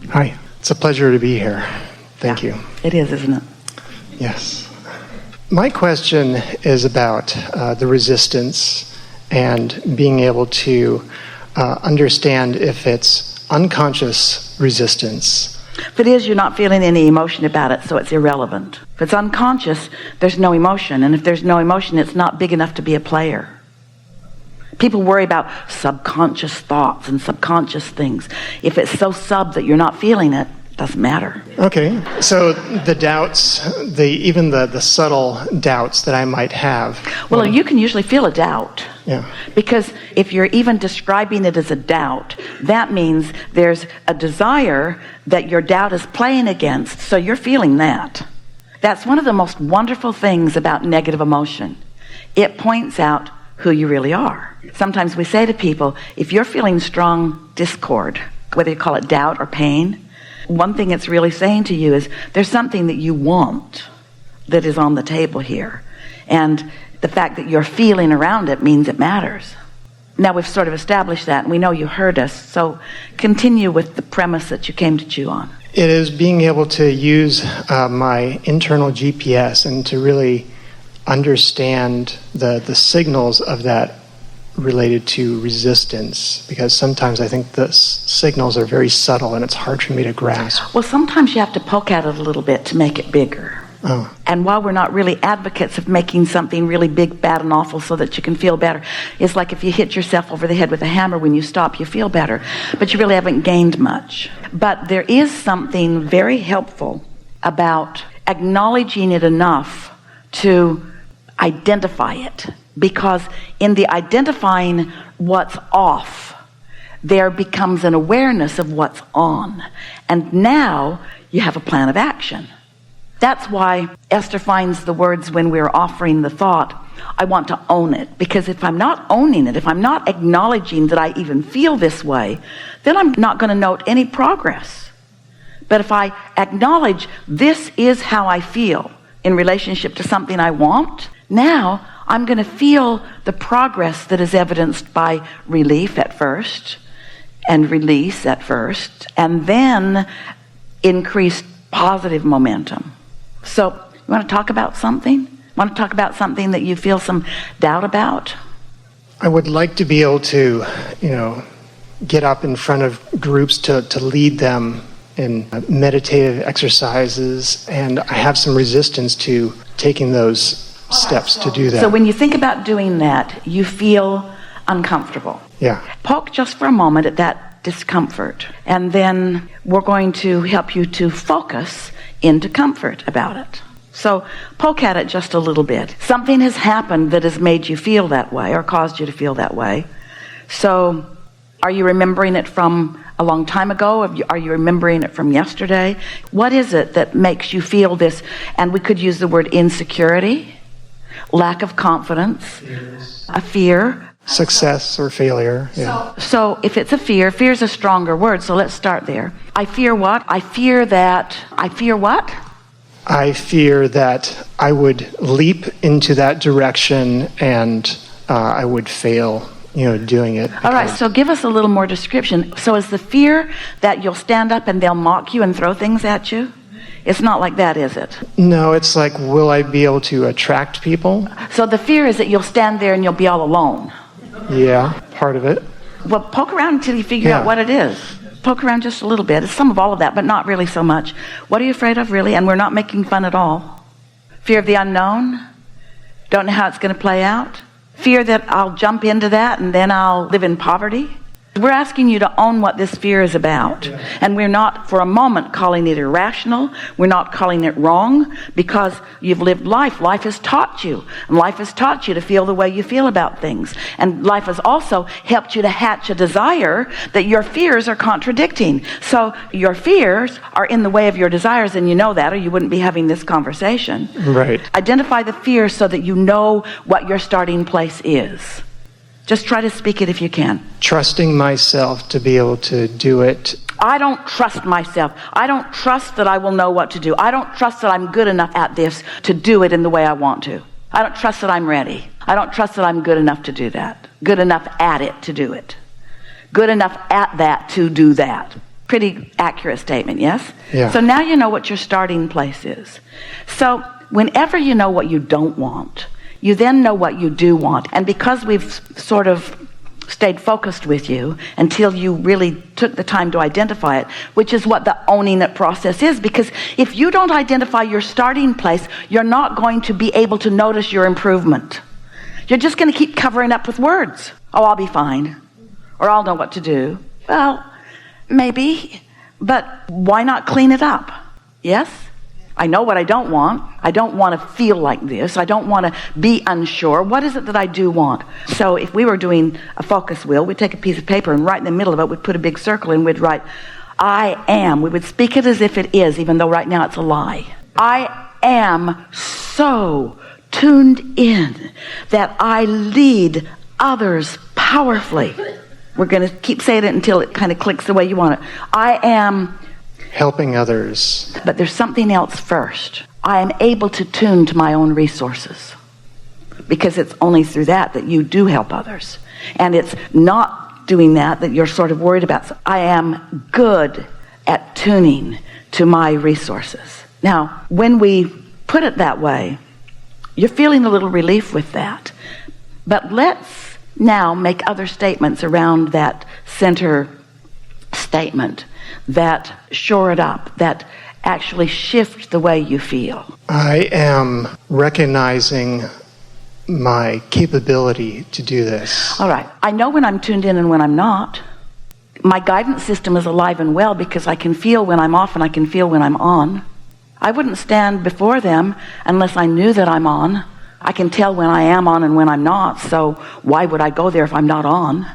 Hi. It's a pleasure to be here. Thank you. It is, isn't it? Yes. My question is about the resistance and being able to understand if it's unconscious resistance. If it is, you're not feeling any emotion about it, so it's irrelevant. If it's unconscious, there's no emotion. And if there's no emotion, it's not big enough to be a player. People worry about subconscious thoughts and subconscious things. If it's so sub that you're not feeling it, it doesn't matter. Okay. So the doubts, even the subtle doubts that I might have. Well, you can usually feel a doubt. Yeah. Because if you're even describing it as a doubt, that means there's a desire that your doubt is playing against, so you're feeling that. That's one of the most wonderful things about negative emotion. It points out who you really are. Sometimes we say to people, if you're feeling strong discord, whether you call it doubt or pain, one thing it's really saying to you is there's something that you want that is on the table here. And the fact that you're feeling around it means it matters. Now we've sort of established that, and we know you heard us, so continue with the premise that you came to chew on. It is being able to use my internal GPS and to really understand the signals of that related to resistance, because sometimes I think the signals are very subtle and it's hard for me to grasp. Well, sometimes you have to poke at it a little bit to make it bigger. Oh. And while we're not really advocates of making something really big, bad, and awful so that you can feel better, it's like if you hit yourself over the head with a hammer, when you stop, you feel better. But you really haven't gained much. But there is something very helpful about acknowledging it enough to identify it. Because in the identifying what's off, there becomes an awareness of what's on. And now you have a plan of action. That's why Esther finds the words when we're offering the thought, I want to own it. Because if I'm not owning it, if I'm not acknowledging that I even feel this way, then I'm not going to note any progress. But if I acknowledge this is how I feel in relationship to something I want, now I'm going to feel the progress that is evidenced by relief at first, and release at first, and then increased positive momentum. So, you want to talk about something? Want to talk about something that you feel some doubt about? I would like to be able to, get up in front of groups to lead them in meditative exercises, and I have some resistance to taking those steps to do that. So when you think about doing that, you feel uncomfortable. Yeah. Poke just for a moment at that discomfort, and then we're going to help you to focus into comfort about it. So poke at it just a little bit. Something has happened that has made you feel that way or caused you to feel that way. So are you remembering it from a long time ago? Are you remembering it from yesterday? What is it that makes you feel this? And we could use the word insecurity, lack of confidence, a fear. Success or failure. Yeah. So if it's a fear is a stronger word, so let's start there. I fear what? I fear what? I fear that I would leap into that direction and I would fail, doing it. All right, so give us a little more description. So is the fear that you'll stand up and they'll mock you and throw things at you? It's not like that, is it? No, it's like, will I be able to attract people? So the fear is that you'll stand there and you'll be all alone. Yeah, part of it. Well, poke around until you figure out what it is. Poke around just a little bit. It's some of all of that, but not really so much. What are you afraid of, really? And we're not making fun at all. Fear of the unknown? Don't know how it's going to play out? Fear that I'll jump into that and then I'll live in poverty? We're asking you to own what this fear is about. And we're not for a moment calling it irrational. We're not calling it wrong, because you've lived life. Life has taught you. And life has taught you to feel the way you feel about things. And life has also helped you to hatch a desire that your fears are contradicting. So your fears are in the way of your desires, and you know that, or you wouldn't be having this conversation. Right. Identify the fear so that you know what your starting place is. Just try to speak it if you can. Trusting myself to be able to do it. I don't trust myself. I don't trust that I will know what to do. I don't trust that I'm good enough at this to do it in the way I want to. I don't trust that I'm ready. I don't trust that I'm good enough to do that. Good enough at it to do it. Good enough at that to do that. Pretty accurate statement, yes? Yeah. So now you know what your starting place is. So whenever you know what you don't want, you then know what you do want. And because we've sort of stayed focused with you until you really took the time to identify it, which is what the owning it process is, because if you don't identify your starting place, you're not going to be able to notice your improvement. You're just going to keep covering up with words. Oh, I'll be fine. Or I'll know what to do. Well, maybe, but why not clean it up? Yes? I know what I don't want. I don't want to feel like this. I don't want to be unsure. What is it that I do want? So if we were doing a focus wheel, we'd take a piece of paper and right in the middle of it, we'd put a big circle and we'd write, I am. We would speak it as if it is, even though right now it's a lie. I am so tuned in that I lead others powerfully. We're going to keep saying it until it kind of clicks the way you want it. I am helping others. But there's something else first. I am able to tune to my own resources, because it's only through that that you do help others. And it's not doing that that you're sort of worried about. So I am good at tuning to my resources. Now, when we put it that way, you're feeling a little relief with that. But let's now make other statements around that center statement that shore it up, that actually shift the way you feel. I am recognizing my capability to do this. All right. I know when I'm tuned in and when I'm not. My guidance system is alive and well because I can feel when I'm off and I can feel when I'm on. I wouldn't stand before them unless I knew that I'm on. I can tell when I am on and when I'm not, so why would I go there if I'm not on?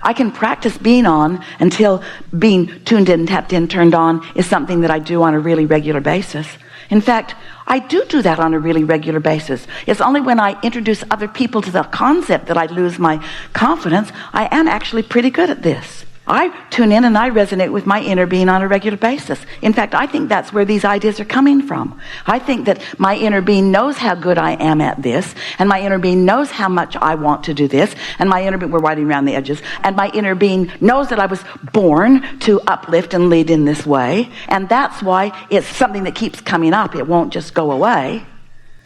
I can practice being on until being tuned in, tapped in, turned on is something that I do on a really regular basis. In fact, I do that on a really regular basis. It's only when I introduce other people to the concept that I lose my confidence. I am actually pretty good at this. I tune in and I resonate with my inner being on a regular basis. In fact, I think that's where these ideas are coming from. I think that my inner being knows how good I am at this, and my inner being knows how much I want to do this, and my inner being, we're whiting around the edges, and my inner being knows that I was born to uplift and lead in this way, and that's why it's something that keeps coming up. It won't just go away.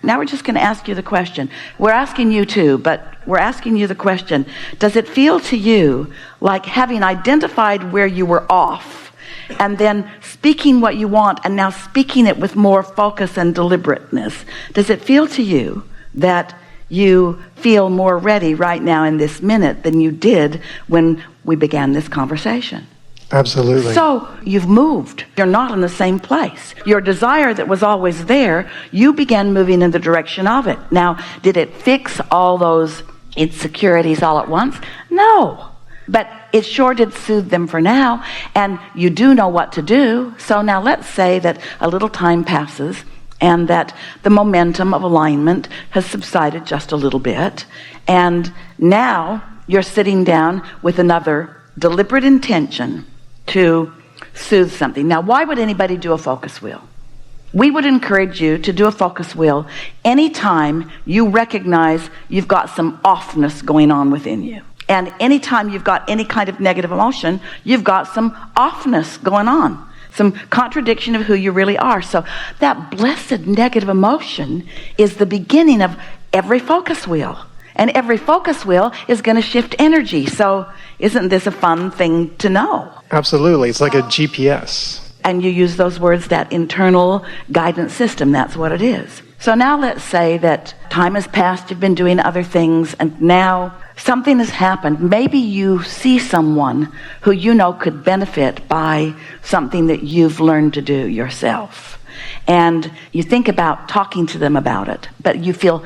Now we're just going to ask you the question. We're asking you too, but we're asking you the question. Does it feel to you like having identified where you were off and then speaking what you want and now speaking it with more focus and deliberateness? Does it feel to you that you feel more ready right now in this minute than you did when we began this conversation? Absolutely. So you've moved. You're not in the same place. Your desire that was always there, you began moving in the direction of it. Now, did it fix all those insecurities all at once? No. But it sure did soothe them for now, and you do know what to do. So now let's say that a little time passes and that the momentum of alignment has subsided just a little bit, and now you're sitting down with another deliberate intention to soothe something. Now, why would anybody do a focus wheel? We would encourage you to do a focus wheel anytime you recognize you've got some offness going on within you. And anytime you've got any kind of negative emotion, you've got some offness going on, some contradiction of who you really are. So that blessed negative emotion is the beginning of every focus wheel. And every focus wheel is going to shift energy. So isn't this a fun thing to know? Absolutely. It's like a GPS. And you use those words, that internal guidance system. That's what it is. So now let's say that time has passed, you've been doing other things, and now something has happened. Maybe you see someone who you know could benefit by something that you've learned to do yourself. And you think about talking to them about it, but you feel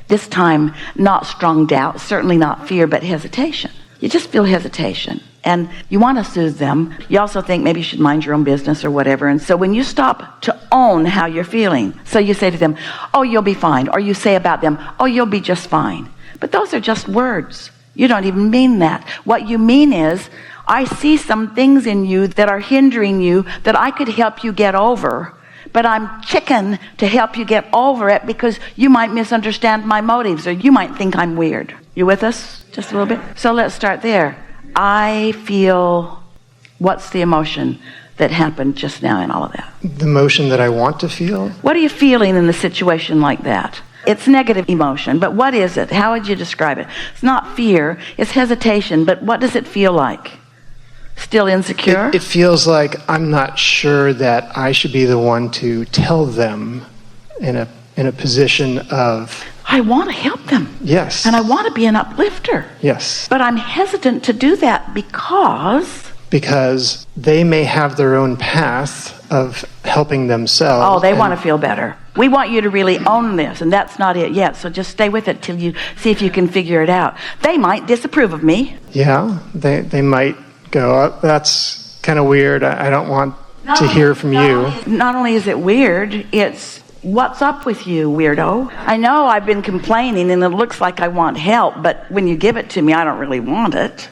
this time not strong doubt, certainly not fear, but hesitation. You just feel hesitation. And you want to soothe them. You also think maybe you should mind your own business or whatever. And so when you stop to own how you're feeling, so you say to them, oh, you'll be fine. Or you say about them, oh, you'll be just fine. But those are just words. You don't even mean that. What you mean is, I see some things in you that are hindering you that I could help you get over. But I'm chicken to help you get over it because you might misunderstand my motives or you might think I'm weird. You with us? Just a little bit? So let's start there. I feel, what's the emotion? that happened just now in all of that? The emotion that I want to feel? What are you feeling in a situation like that? It's negative emotion, but what is it? How would you describe it? It's not fear, it's hesitation, but what does it feel like? Still insecure? It feels like I'm not sure that I should be the one to tell them in a position of... I want to help them. Yes. And I want to be an uplifter. Yes. But I'm hesitant to do that because they may have their own path of helping themselves. Oh, they want to feel better. We want you to really own this, and that's not it yet. So just stay with it till you see if you can figure it out. They might disapprove of me. Yeah, they might go, oh, that's kind of weird. I don't want to hear from you. Not only is it weird, it's what's up with you, weirdo? I know I've been complaining and it looks like I want help, but when you give it to me, I don't really want it.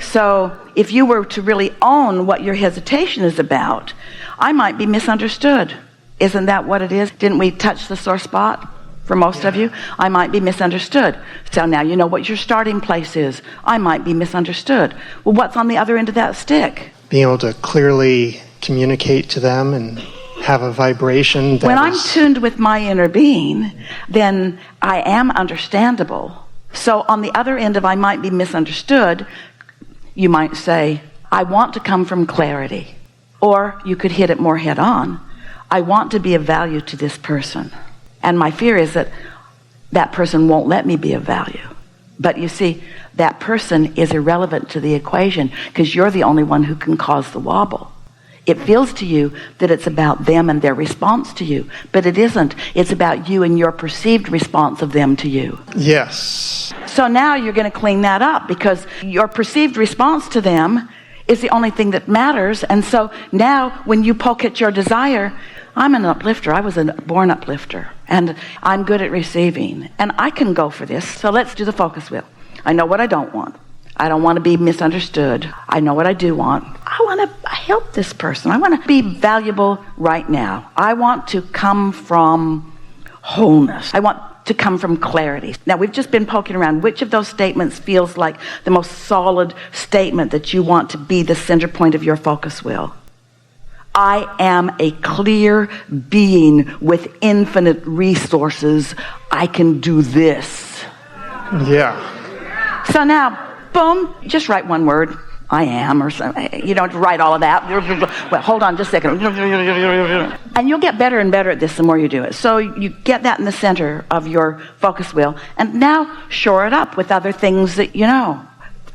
So if you were to really own what your hesitation is about, I might be misunderstood. Isn't that what it is? Didn't we touch the sore spot for most of you? I might be misunderstood. So now you know what your starting place is. I might be misunderstood. Well, what's on the other end of that stick? Being able to clearly communicate to them and have a vibration that when I'm tuned with my inner being, then I am understandable. So on the other end of I might be misunderstood, you might say, I want to come from clarity. Or you could hit it more head on. I want to be of value to this person. And my fear is that that person won't let me be of value. But you see, that person is irrelevant to the equation because you're the only one who can cause the wobble. It feels to you that it's about them and their response to you, but it isn't. It's about you and your perceived response of them to you. Yes. So now you're going to clean that up because your perceived response to them is the only thing that matters. And so now when you poke at your desire, I'm an uplifter. I was a born uplifter, and I'm good at receiving, and I can go for this. So let's do the focus wheel. I know what I don't want. I don't want to be misunderstood. I know what I do want. I want to help this person. I want to be valuable right now. I want to come from wholeness. I want to come from clarity. Now, we've just been poking around. Which of those statements feels like the most solid statement that you want to be the center point of your focus wheel? I am a clear being with infinite resources. I can do this. Yeah. So now, boom, just write one word. I am, or something. You don't write all of that. Well, hold on just a second. And you'll get better and better at this the more you do it. So you get that in the center of your focus wheel, and now shore it up with other things that you know,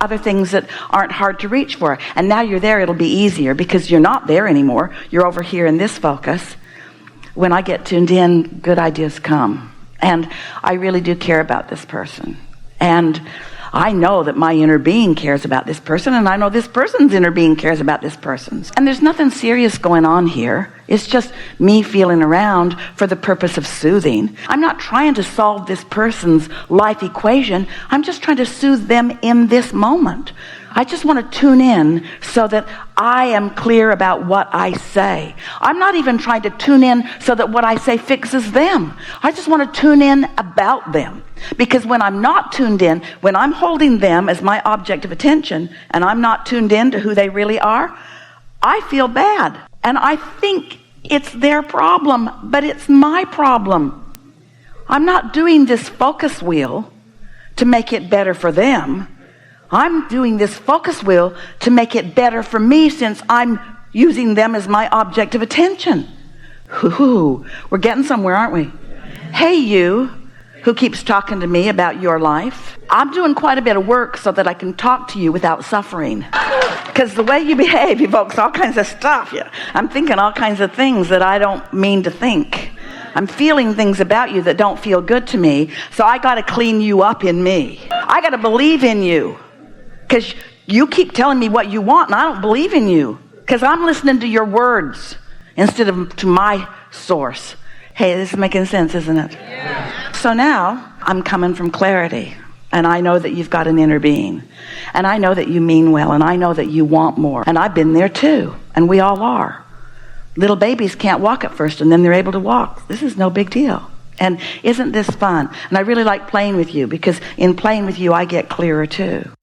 other things that aren't hard to reach for. And now you're there, it'll be easier because you're not there anymore. You're over here in this focus. When I get tuned in, good ideas come. And I really do care about this person. And I know that my inner being cares about this person, and I know this person's inner being cares about this person's. And there's nothing serious going on here. It's just me feeling around for the purpose of soothing. I'm not trying to solve this person's life equation. I'm just trying to soothe them in this moment. I just want to tune in so that I am clear about what I say. I'm not even trying to tune in so that what I say fixes them. I just want to tune in about them. Because when I'm not tuned in, when I'm holding them as my object of attention, and I'm not tuned in to who they really are, I feel bad. And I think it's their problem, but it's my problem. I'm not doing this focus wheel to make it better for them. I'm doing this focus wheel to make it better for me since I'm using them as my object of attention. Ooh, we're getting somewhere, aren't we? Hey, you who keeps talking to me about your life. I'm doing quite a bit of work so that I can talk to you without suffering. Because the way you behave evokes all kinds of stuff. Yeah. I'm thinking all kinds of things that I don't mean to think. I'm feeling things about you that don't feel good to me, so I got to clean you up in me. I got to believe in you. Because you keep telling me what you want, and I don't believe in you. Because I'm listening to your words instead of to my source. Hey, this is making sense, isn't it? Yeah. So now, I'm coming from clarity. And I know that you've got an inner being. And I know that you mean well. And I know that you want more. And I've been there too. And we all are. Little babies can't walk at first, and then they're able to walk. This is no big deal. And isn't this fun? And I really like playing with you, because in playing with you, I get clearer too.